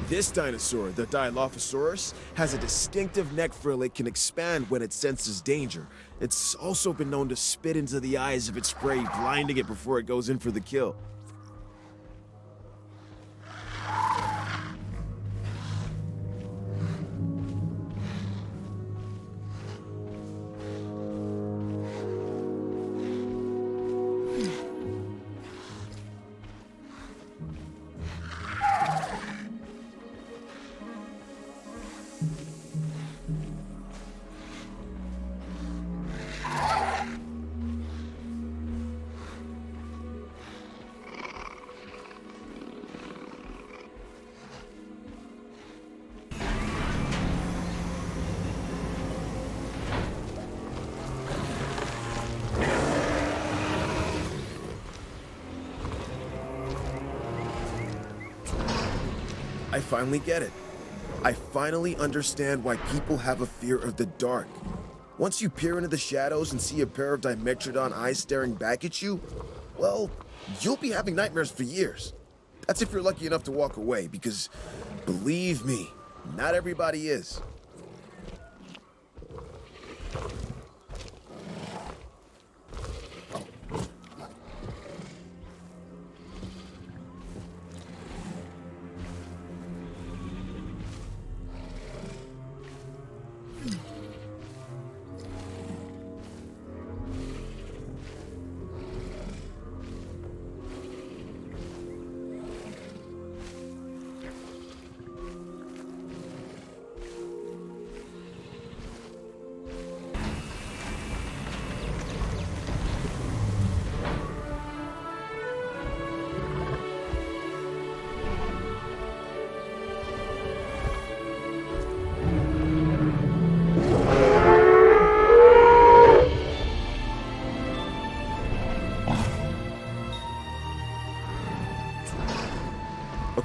This dinosaur, the Dilophosaurus, has a distinctive neck frill it can expand when it senses danger. It's also been known to spit into the eyes of its prey, blinding it before it goes in for the kill. I finally get it. I finally understand why people have a fear of the dark. Once you peer into the shadows and see a pair of Dimetrodon eyes staring back at you, well, you'll be having nightmares for years. That's if you're lucky enough to walk away, because believe me, not everybody is.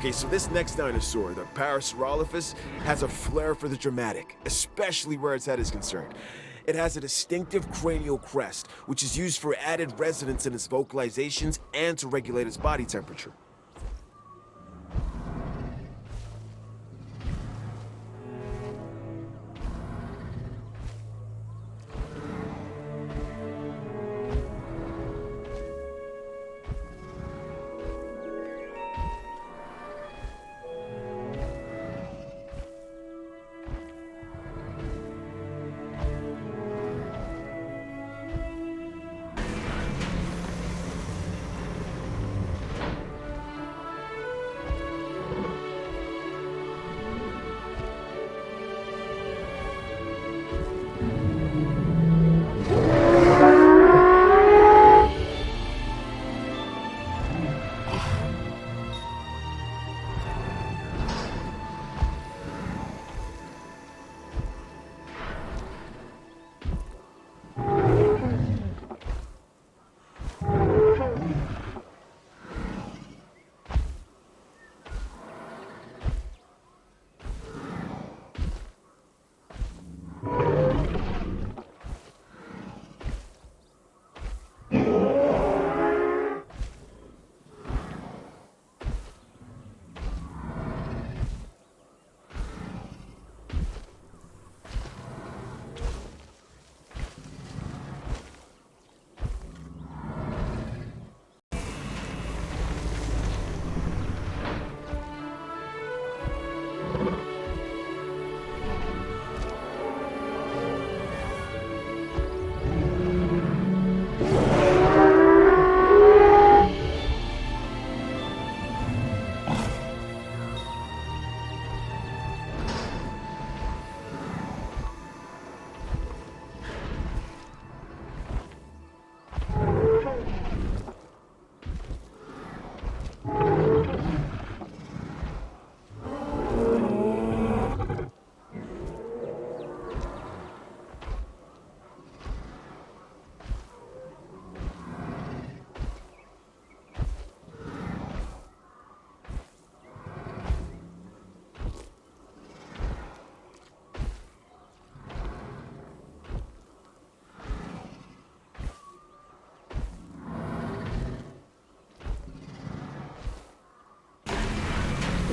Okay, so this next dinosaur, the Pyroraptor, has a flair for the dramatic, especially where its head is concerned. It has a distinctive cranial crest, which is used for added resonance in its vocalizations and to regulate its body temperature.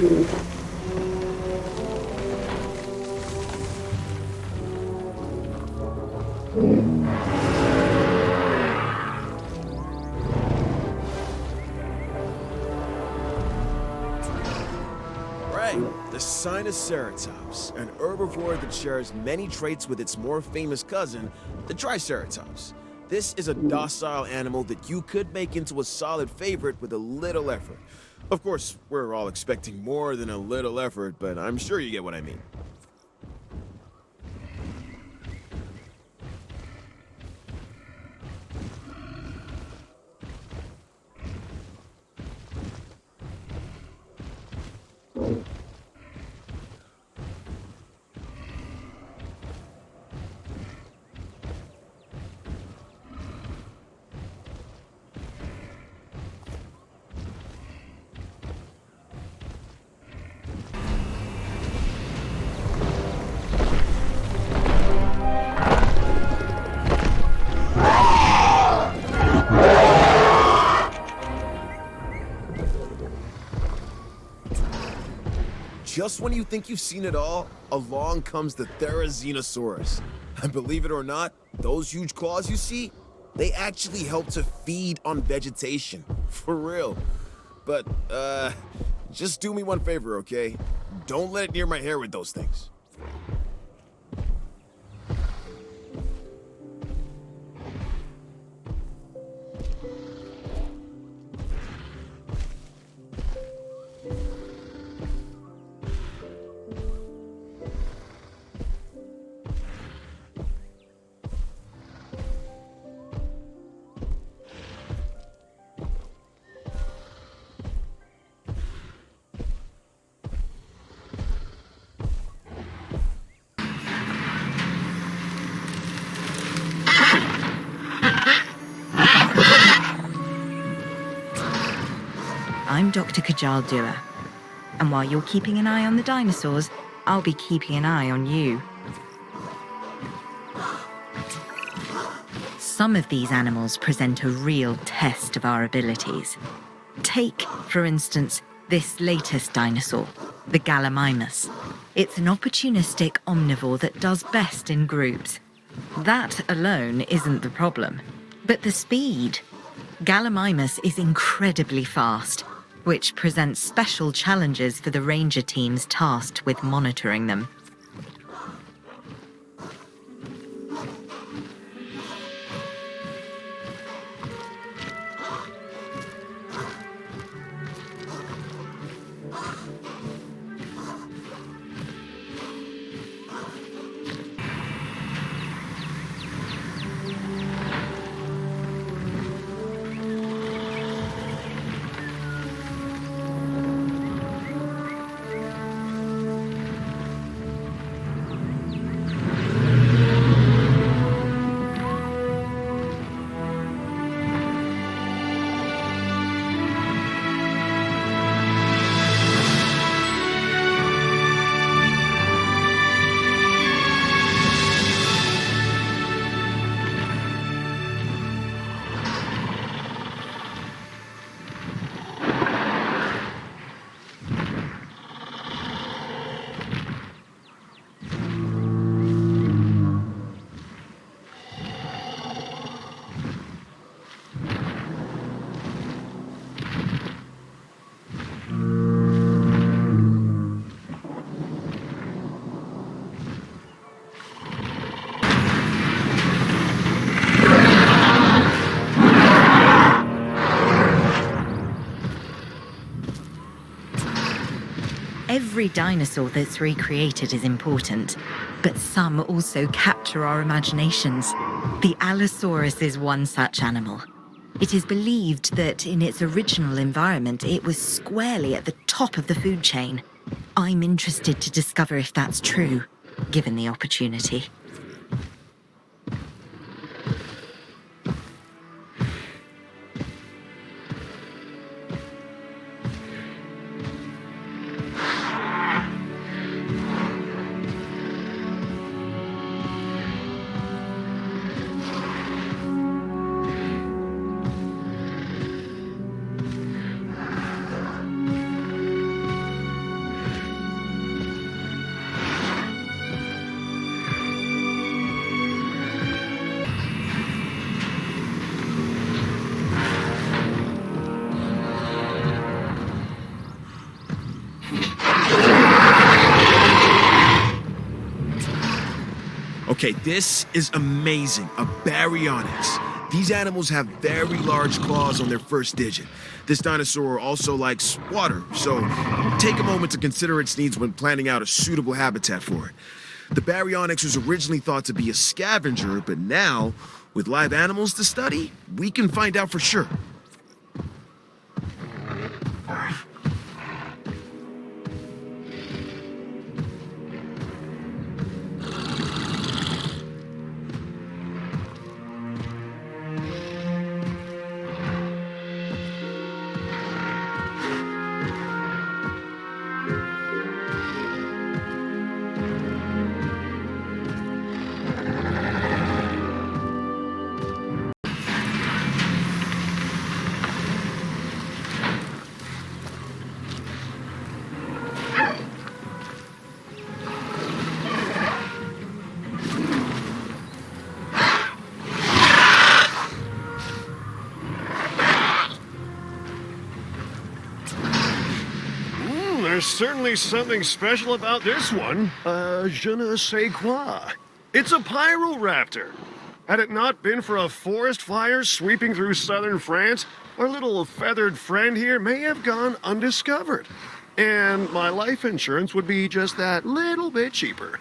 Right, the Sinoceratops, an herbivore that shares many traits with its more famous cousin, the Triceratops. This is a docile animal that you could make into a solid favorite with a little effort. Of course, we're all expecting more than a little effort, but I'm sure you get what I mean. Just when you think you've seen it all, along comes the Therizinosaurus. And believe it or not, those huge claws you see, they actually help to feed on vegetation. For real. But, just do me one favor, okay? Don't let it near my hair with those things. I'm Dr. Kajal Dua, and while you're keeping an eye on the dinosaurs, I'll be keeping an eye on you. Some of these animals present a real test of our abilities. Take, for instance, this latest dinosaur, the Gallimimus. It's an opportunistic omnivore that does best in groups. That alone isn't the problem, but the speed. Gallimimus is incredibly fast, which presents special challenges for the ranger teams tasked with monitoring them. Every dinosaur that's recreated is important, but some also capture our imaginations. The Allosaurus is one such animal. It is believed that in its original environment, it was squarely at the top of the food chain. I'm interested to discover if that's true, given the opportunity. Okay, this is amazing. A Baryonyx. These animals have very large claws on their first digit. This dinosaur also likes water, so take a moment to consider its needs when planning out a suitable habitat for it. The Baryonyx was originally thought to be a scavenger, but now, with live animals to study, we can find out for sure. There's certainly something special about this one. Je ne sais quoi. It's a Pyroraptor. Had it not been for a forest fire sweeping through southern France, our little feathered friend here may have gone undiscovered. And my life insurance would be just that little bit cheaper.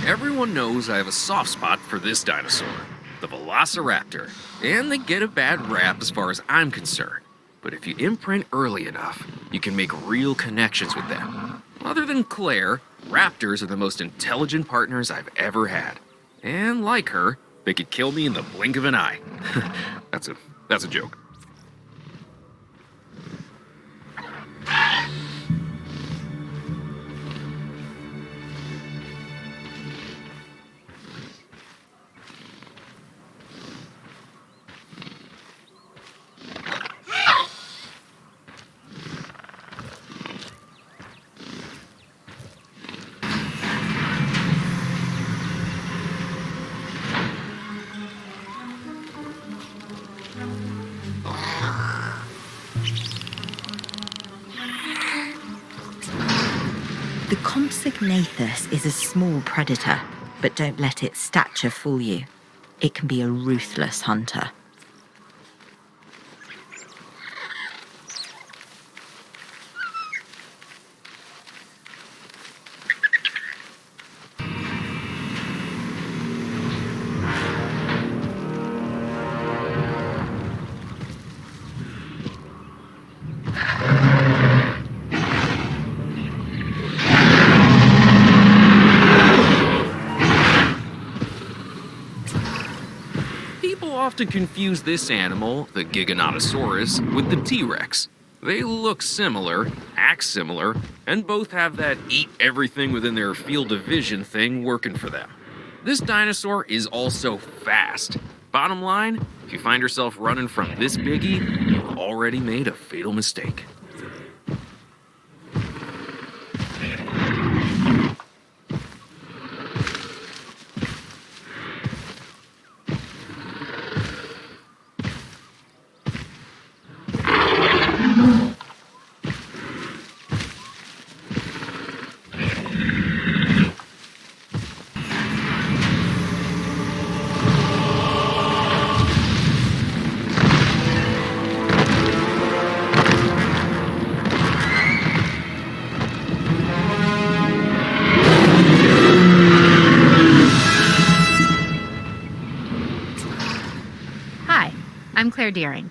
Everyone knows I have a soft spot for this dinosaur, the Velociraptor, and they get a bad rap as far as I'm concerned. But if you imprint early enough, you can make real connections with them. Other than Claire, raptors are the most intelligent partners I've ever had. And like her, they could kill me in the blink of an eye. That's a joke. The Compsognathus is a small predator, but don't let its stature fool you. It can be a ruthless hunter. Often confuse this animal, the Giganotosaurus, with the T-Rex. They look similar, act similar, and both have that eat everything within their field of vision thing working for them. This dinosaur is also fast. Bottom line, if you find yourself running from this biggie, you've already made a fatal mistake. I'm Claire Deering.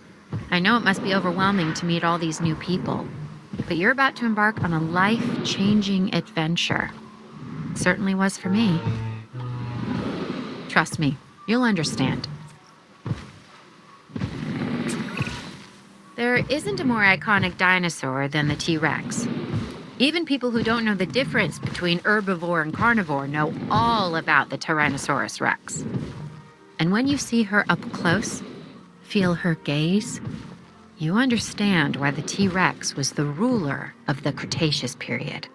I know it must be overwhelming to meet all these new people, but you're about to embark on a life-changing adventure. It certainly was for me. Trust me, you'll understand. There isn't a more iconic dinosaur than the T-Rex. Even people who don't know the difference between herbivore and carnivore know all about the Tyrannosaurus Rex. And when you see her up close, feel her gaze, you understand why the T-Rex was the ruler of the Cretaceous period.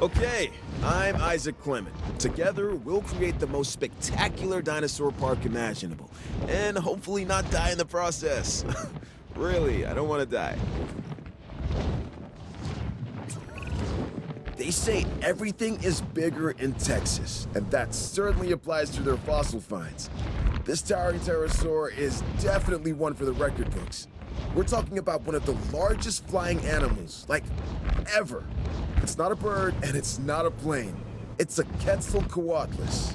Okay, I'm Isaac Clement. Together, we'll create the most spectacular dinosaur park imaginable. And hopefully not die in the process. Really, I don't want to die. They say everything is bigger in Texas, and that certainly applies to their fossil finds. This towering pterosaur is definitely one for the record books. We're talking about one of the largest flying animals, like, ever. It's not a bird, and it's not a plane. It's a Quetzalcoatlus.